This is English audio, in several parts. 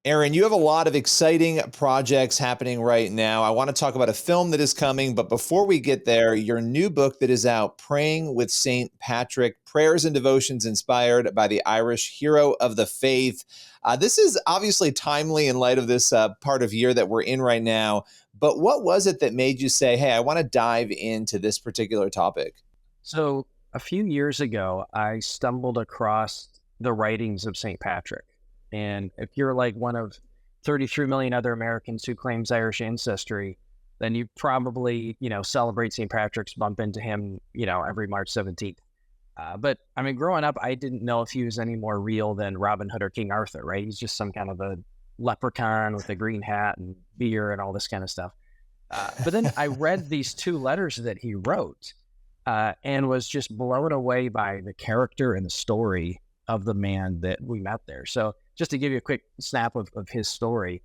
Aaron, you have a lot of exciting projects happening right now. I want to talk about a film that is coming, but before we get there, your new book that is out, Praying with St. Patrick, Prayers and Devotions Inspired by the Irish Hero of the Faith. This is obviously timely in light of this part of year that we're in right now, but what was it that made you say, hey, I want to dive into this particular topic? So a few years ago, I stumbled across the writings of St. Patrick. And if you're like one of 33 million other Americans who claims Irish ancestry, then you probably, celebrate St. Patrick's, bump into him, every March 17th. But I mean, growing up, I didn't know if he was any more real than Robin Hood or King Arthur, right? He's just some kind of a leprechaun with a green hat and beer and all this kind of stuff. But then I read these two letters that he wrote and was just blown away by the character and the story of the man that we met there. So just to give you a quick snap of his story,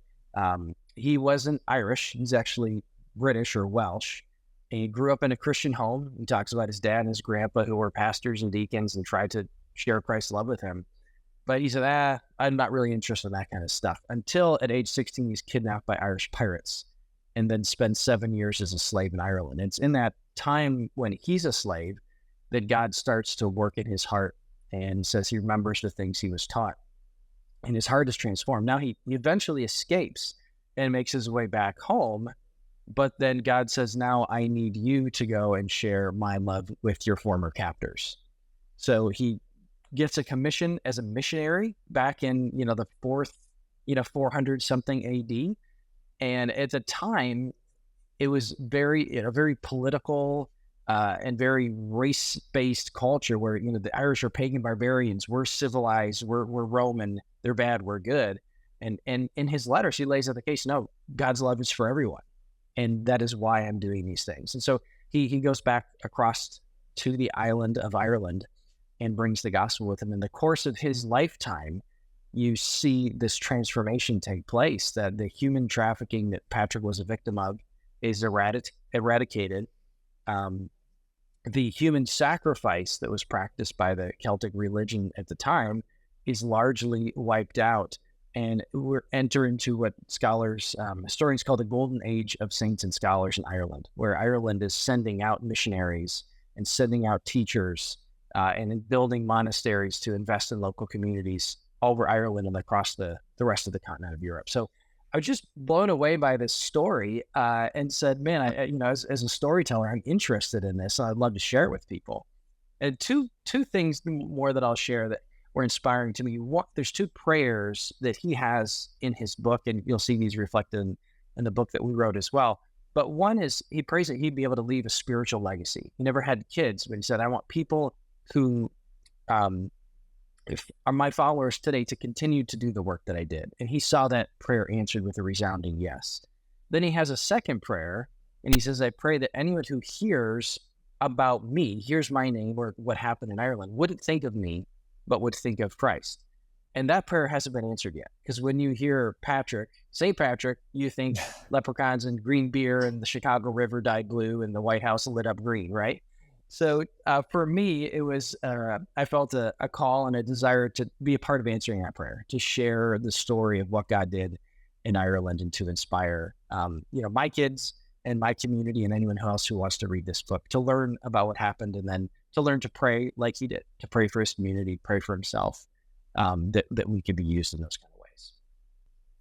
he wasn't Irish. He's actually British or Welsh. And he grew up in a Christian home. He talks about his dad and his grandpa who were pastors and deacons and tried to share Christ's love with him. But he said, I'm not really interested in that kind of stuff. Until at age 16, he's kidnapped by Irish pirates and then spends 7 years as a slave in Ireland. It's in that time when he's a slave that God starts to work in his heart and says he remembers the things he was taught. And his heart is transformed. Now he eventually escapes and makes his way back home. But then God says, now I need you to go and share my love with your former captors. So he gets a commission as a missionary back in, the fourth, 400 something AD. And at the time, it was very political and very race-based culture where, the Irish are pagan barbarians. We're civilized. We're Roman. They're bad. We're good. And in his letters, he lays out the case. No, God's love is for everyone. And that is why I'm doing these things. And so he goes back across to the island of Ireland and brings the gospel with him. In the course of his lifetime, you see this transformation take place, that the human trafficking that Patrick was a victim of is eradicated. The human sacrifice that was practiced by the Celtic religion at the time is largely wiped out. And we're entering into what historians call the golden age of saints and scholars in Ireland, where Ireland is sending out missionaries and sending out teachers and building monasteries to invest in local communities over Ireland and across the rest of the continent of Europe. So I was just blown away by this story and said, man, as a storyteller, I'm interested in this. And I'd love to share it with people. And two things more that I'll share that were inspiring to me. There's two prayers that he has in his book, and you'll see these reflected in the book that we wrote as well. But one is he prays that he'd be able to leave a spiritual legacy. He never had kids, but he said, I want people who if are my followers today to continue to do the work that I did. And he saw that prayer answered with a resounding yes. Then he has a second prayer, and he says, I pray that anyone who hears about me, hears my name or what happened in Ireland, wouldn't think of me, but would think of Christ. And that prayer hasn't been answered yet. Because when you hear St. Patrick, you think leprechauns and green beer and the Chicago River dyed blue and the White House lit up green, right? So for me, it was, I felt a call and a desire to be a part of answering that prayer, to share the story of what God did in Ireland and to inspire, my kids and my community and anyone else who wants to read this book, to learn about what happened and then to learn to pray like he did, to pray for his community, pray for himself, that we could be used in those kind of ways.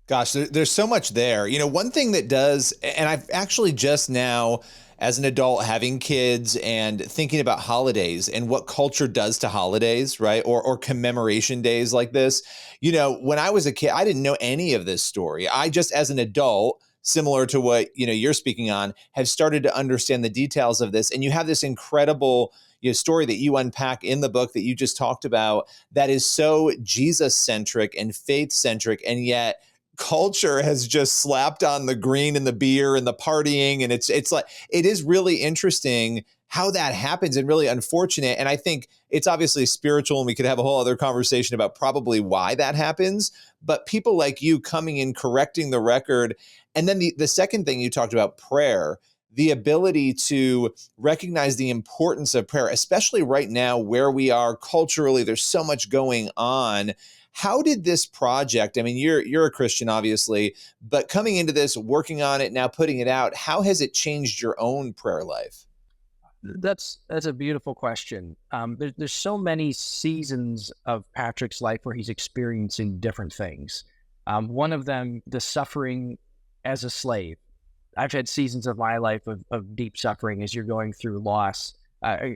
Gosh, there's so much there. One thing that does, and I've actually just now, as an adult, having kids and thinking about holidays and what culture does to holidays, right? Or commemoration days like this. When I was a kid, I didn't know any of this story. I just, as an adult, similar to what, you're speaking on, have started to understand the details of this. And you have this incredible story that you unpack in the book that you just talked about that is so Jesus-centric and faith-centric, and yet culture has just slapped on the green and the beer and the partying. And it's like, it is really interesting how that happens and really unfortunate. And I think it's obviously spiritual, and we could have a whole other conversation about probably why that happens. But people like you coming in, correcting the record. And then the second thing you talked about, prayer, the ability to recognize the importance of prayer, especially right now where we are culturally, there's so much going on. How did this project, I mean, you're a Christian, obviously, but coming into this, working on it, now putting it out, how has it changed your own prayer life? That's a beautiful question. There's so many seasons of Patrick's life where he's experiencing different things. One of them, the suffering as a slave. I've had seasons of my life of deep suffering as you're going through loss.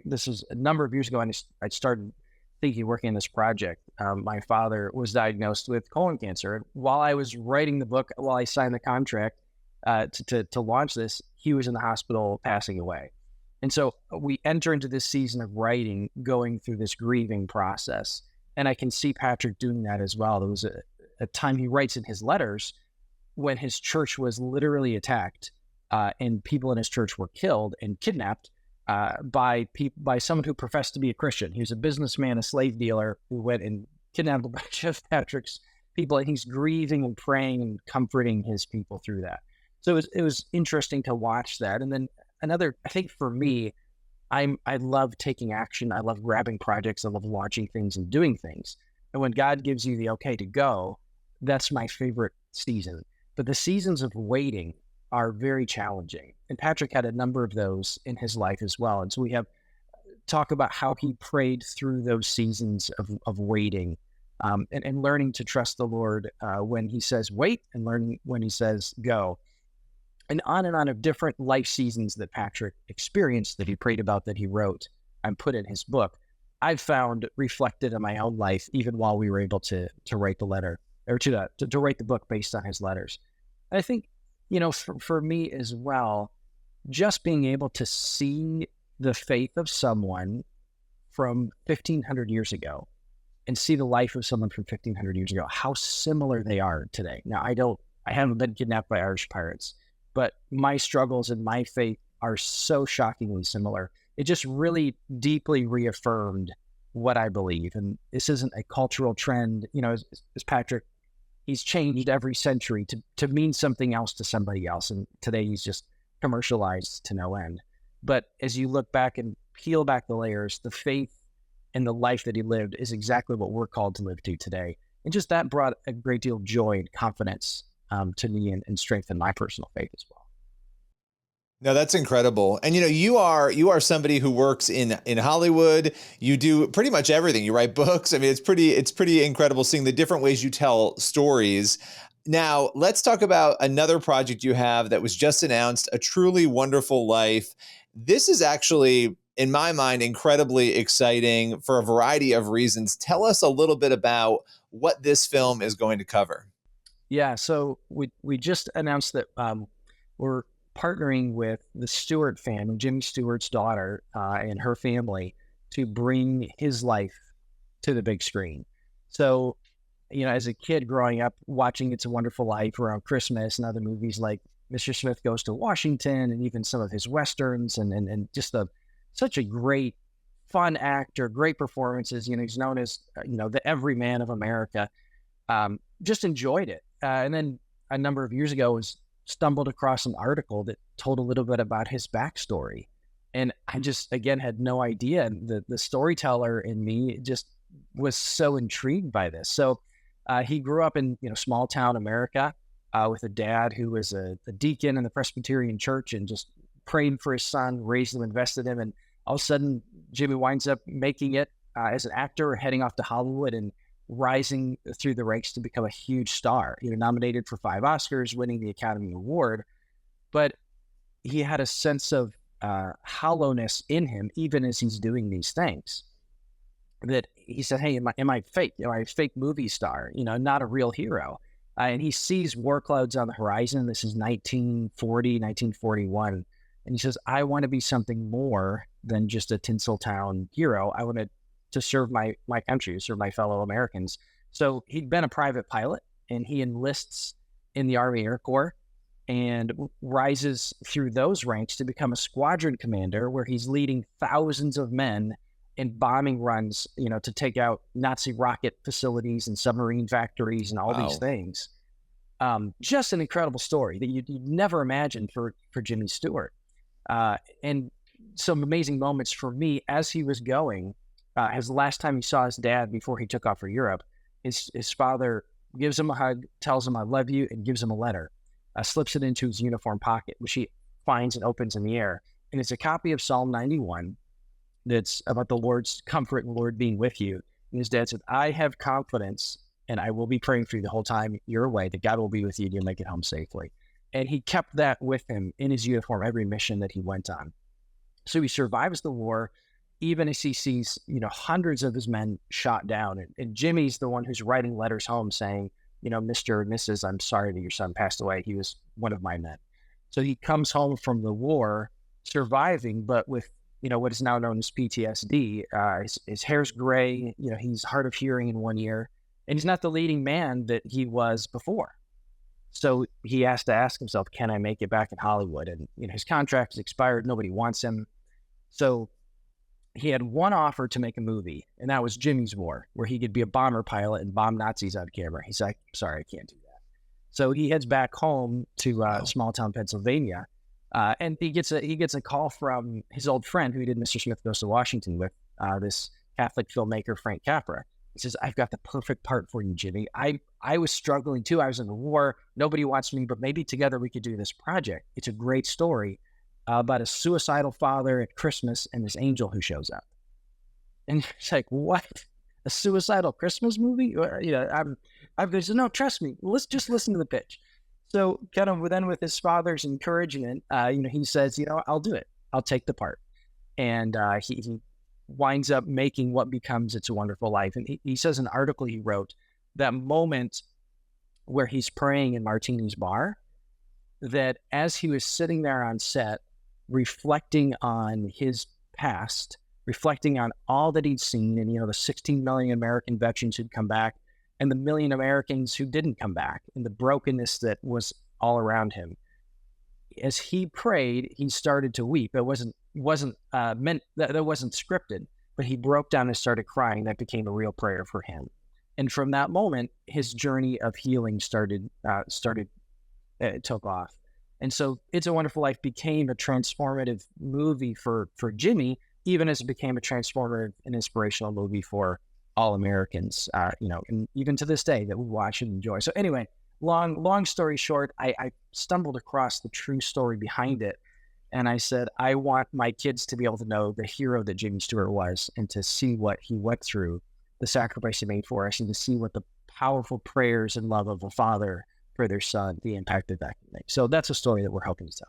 This is a number of years ago, and I started thinking, working on this project. My father was diagnosed with colon cancer. And while I was writing the book, while I signed the contract to launch this, he was in the hospital passing away. And so we enter into this season of writing, going through this grieving process. And I can see Patrick doing that as well. There was a time he writes in his letters when his church was literally attacked and people in his church were killed and kidnapped by someone who professed to be a Christian. He was a businessman, a slave dealer who went and kidnapped a bunch of Patrick's people, and he's grieving and praying and comforting his people through that. So it was interesting to watch that. And then another, I think for me, I love taking action. I love grabbing projects. I love launching things and doing things. And when God gives you the okay to go, that's my favorite season. But the seasons of waiting are very challenging. And Patrick had a number of those in his life as well. And so we have talk about how he prayed through those seasons of waiting and learning to trust the Lord when he says wait and learning when he says go. And on of different life seasons that Patrick experienced, that he prayed about, that he wrote and put in his book, I've found reflected in my own life, even while we were able to write the letter, or to write the book based on his letters. And I think, for me as well, just being able to see the faith of someone from 1,500 years ago and see the life of someone from 1,500 years ago, how similar they are today. Now, I haven't been kidnapped by Irish pirates, but my struggles and my faith are so shockingly similar. It just really deeply reaffirmed what I believe. And this isn't a cultural trend. As Patrick, he's changed every century to mean something else to somebody else. And today he's just commercialized to no end. But as you look back and peel back the layers, the faith and the life that he lived is exactly what we're called to live to today. And just that brought a great deal of joy and confidence to me and strengthened my personal faith as well. No, that's incredible. And you are somebody who works in Hollywood. You do pretty much everything. You write books. I mean, it's pretty incredible seeing the different ways you tell stories. Now, let's talk about another project you have that was just announced, A Truly Wonderful Life. This is actually, in my mind, incredibly exciting for a variety of reasons. Tell us a little bit about what this film is going to cover. Yeah, so we just announced that we're partnering with the Stewart family, Jimmy Stewart's daughter, and her family, to bring his life to the big screen. So, as a kid growing up watching It's a Wonderful Life around Christmas and other movies like Mr. Smith Goes to Washington and even some of his Westerns and just such a great, fun actor, great performances. He's known as, the everyman of America. Just enjoyed it. And then a number of years ago stumbled across an article that told a little bit about his backstory. And I just, again, had no idea. The storyteller in me just was so intrigued by this. So he grew up in, small town America with a dad who was a deacon in the Presbyterian church and just prayed for his son, raised him, invested him. And all of a sudden, Jimmy winds up making it as an actor, heading off to Hollywood and rising through the ranks to become a huge star, nominated for 5 Oscars, winning the Academy Award. But he had a sense of hollowness in him, even as he's doing these things, that he said, hey, am I fake? Am I a fake movie star? Not a real hero. And he sees war clouds on the horizon. This is 1941. And he says, I want to be something more than just a Tinseltown hero. I want to serve my country, serve my fellow Americans. So he'd been a private pilot, and he enlists in the Army Air Corps and rises through those ranks to become a squadron commander, where he's leading thousands of men in bombing runs, to take out Nazi rocket facilities and submarine factories and all these things. Just an incredible story that you'd never imagine for Jimmy Stewart. And some amazing moments for me as he was going. As the last time he saw his dad before he took off for Europe, his father gives him a hug, tells him I love you, and gives him a letter, slips it into his uniform pocket, which he finds and opens in the air. And it's a copy of Psalm 91 that's about the Lord's comfort and Lord being with you. And his dad said, I have confidence and I will be praying for you the whole time you're away, that God will be with you and you'll make it home safely. And he kept that with him in his uniform, every mission that he went on. So he survives the war, even as he sees, hundreds of his men shot down. And Jimmy's the one who's writing letters home saying, Mr. and Mrs., I'm sorry that your son passed away. He was one of my men. So he comes home from the war surviving, but with, what is now known as PTSD. His hair's gray, he's hard of hearing in one ear, and he's not the leading man that he was before. So he has to ask himself, can I make it back in Hollywood? And, his contract is expired. Nobody wants him. So he had one offer to make a movie, and that was Jimmy's War, where he could be a bomber pilot and bomb Nazis on camera. He's like, sorry, I can't do that. So he heads back home to small town Pennsylvania, and he gets a call from his old friend who he did Mr. Smith Goes to Washington with, this Catholic filmmaker, Frank Capra. He says, I've got the perfect part for you, Jimmy. I was struggling too. I was in the war. Nobody wants me, but maybe together we could do this project. It's a great story about a suicidal father at Christmas and this angel who shows up. And it's like, what? A suicidal Christmas movie? I said, no, trust me. Let's just listen to the pitch. So kind of then with his father's encouragement, he says, I'll do it. I'll take the part. And he winds up making what becomes It's a Wonderful Life. And he says in an article he wrote, that moment where he's praying in Martini's bar, that as he was sitting there on set, reflecting on his past, reflecting on all that he'd seen, and the 16 million American veterans who'd come back, and the million Americans who didn't come back, and the brokenness that was all around him. As he prayed, he started to weep. It wasn't meant that wasn't scripted, but he broke down and started crying. That became a real prayer for him. And from that moment, his journey of healing took off. And so It's a Wonderful Life became a transformative movie for Jimmy, even as it became a transformative and inspirational movie for all Americans, and even to this day that we watch and enjoy. So anyway, long story short, I stumbled across the true story behind it. And I said, I want my kids to be able to know the hero that Jimmy Stewart was, and to see what he went through, the sacrifice he made for us, and to see what the powerful prayers and love of a father for their son, the impact that can make. So that's a story that we're hoping to tell.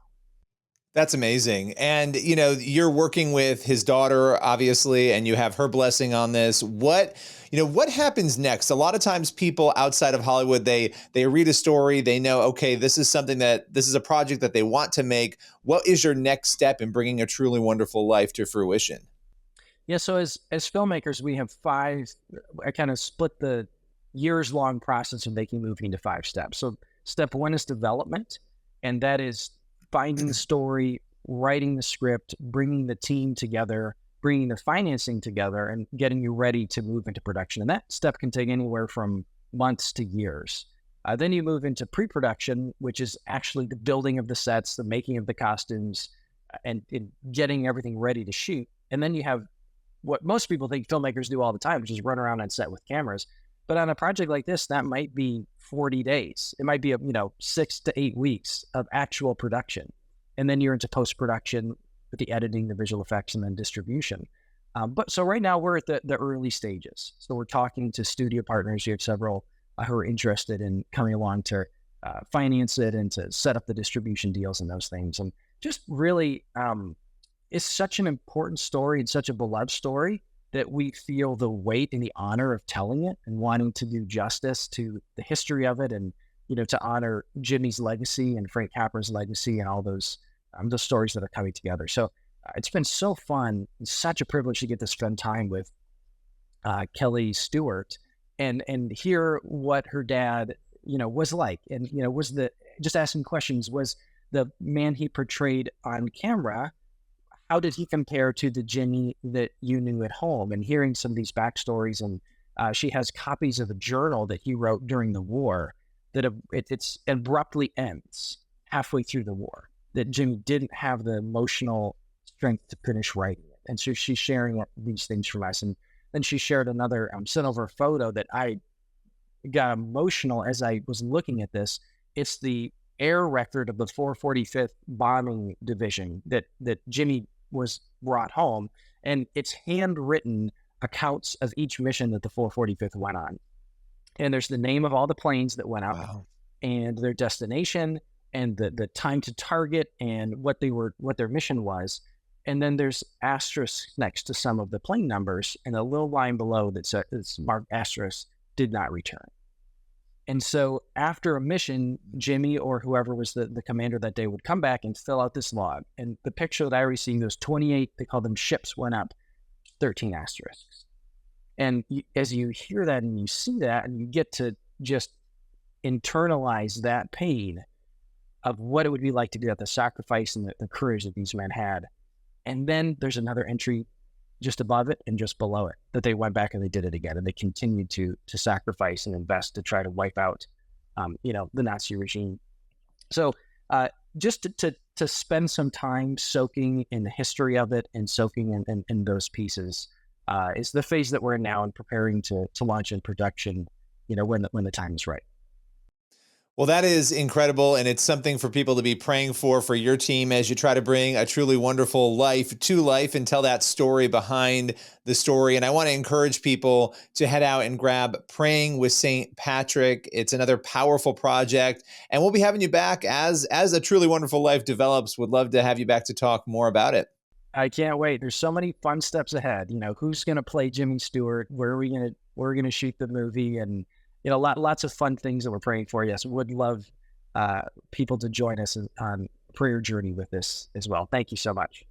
That's amazing. And, you're working with his daughter, obviously, and you have her blessing on this. What happens next? A lot of times people outside of Hollywood, they read a story, they know, okay, this is a project that they want to make. What is your next step in bringing A Truly Wonderful Life to fruition? Yeah. So as filmmakers, we have I kind of split the years-long process of making a movie into 5 steps. So step 1 is development, and that is finding the story, writing the script, bringing the team together, bringing the financing together, and getting you ready to move into production. And that step can take anywhere from months to years. Then you move into pre-production, which is actually the building of the sets, the making of the costumes, and getting everything ready to shoot. And then you have what most people think filmmakers do all the time, which is run around on set with cameras. But on a project like this, that might be 40 days. It might be 6 to 8 weeks of actual production. And then you're into post-production with the editing, the visual effects, and then distribution. But so right now we're at the early stages. So we're talking to studio partners. You have several who are interested in coming along to finance it and to set up the distribution deals and those things. And just really, it's such an important story and such a beloved story that we feel the weight and the honor of telling it and wanting to do justice to the history of it, and to honor Jimmy's legacy and Frank Capra's legacy and all those stories that are coming together. So it's been so fun. It's such a privilege to get to spend time with Kelly Stewart and hear what her dad was like, and was just asking questions. Was the man he portrayed on camera, how did he compare to the Jimmy that you knew at home? And hearing some of these backstories, and she has copies of a journal that he wrote during the war that it's abruptly ends halfway through the war, that Jimmy didn't have the emotional strength to finish writing it. And so she's sharing these things from us. And then she shared another, sent over a photo that I got emotional as I was looking at this. It's the air record of the 445th Bombing Division that Jimmy was brought home, and it's handwritten accounts of each mission that the 445th went on. And there's the name of all the planes that went up, Wow. and their destination, and the time to target, and what their mission was. And then there's asterisks next to some of the plane numbers, and a little line below that says it's marked asterisk, did not return. And so after a mission, Jimmy or whoever was the commander that day would come back and fill out this log. And the picture that I received, those 28, they call them ships, went up, 13 asterisks. And as you hear that and you see that, and you get to just internalize that pain of what it would be like to do that, the sacrifice and the courage that these men had. And then there's another entry just above it and just below it that they went back and they did it again, and they continued to sacrifice and invest to try to wipe out, the Nazi regime. So just to spend some time soaking in the history of it and soaking in those pieces is the phase that we're in now, and preparing to launch in production, when the time is right. Well, that is incredible, and it's something for people to be praying for your team as you try to bring a truly wonderful life to life and tell that story behind the story. And I want to encourage people to head out and grab Praying with St. Patrick. It's another powerful project, and we'll be having you back as a truly wonderful life develops. Would love to have you back to talk more about it. I can't wait. There's so many fun steps ahead. Who's going to play Jimmy Stewart? Where we're going to shoot the movie, and lots of fun things that we're praying for. Yes, would love people to join us on prayer journey with this as well. Thank you so much.